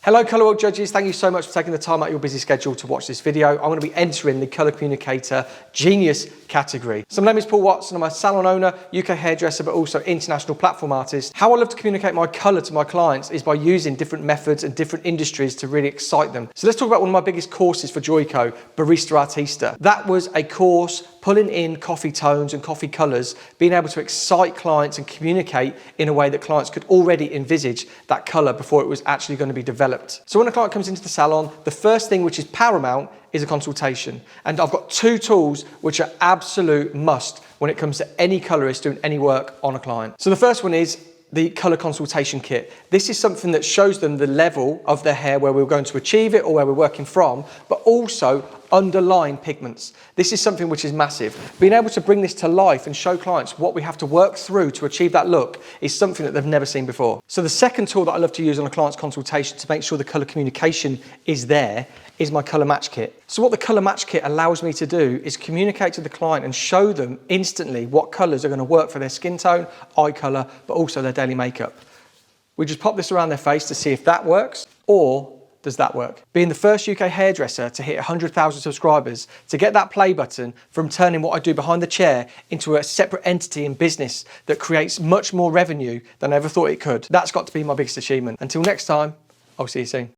Hello Colour World judges, thank you so much for taking the time out of your busy schedule to watch this video. I'm going to be entering the Colour Communicator Genius category. So my name is Paul Watts and I'm a salon owner, UK hairdresser, but also international platform artist. How I love to communicate my colour to my clients is by using different methods and different industries to really excite them. So let's talk about one of my biggest courses for Joico, Barista Artista. That was a course pulling in coffee tones and coffee colours, being able to excite clients and communicate in a way that clients could already envisage that colour before it was actually going to be developed. So when a client comes into the salon, the first thing which is paramount is a consultation. And I've got two tools which are absolute must when it comes to any colourist doing any work on a client. So the first one is the colour consultation kit. This is something that shows them the level of their hair where we're going to achieve it or where we're working from, but also underlying pigments. This is something which is massive. Being able to bring this to life and show clients what we have to work through to achieve that look is something that they've never seen before. So the second tool that I love to use on a client's consultation to make sure the colour communication is there is my colour match kit. So what the colour match kit allows me to do is communicate to the client and show them instantly what colours are going to work for their skin tone, eye colour, but also their daily makeup. We just pop this around their face to see if that works, or does that work? Being the first UK hairdresser to hit 100,000 subscribers, to get that play button from turning what I do behind the chair into a separate entity in business that creates much more revenue than I ever thought it could, that's got to be my biggest achievement. Until next time, I'll see you soon.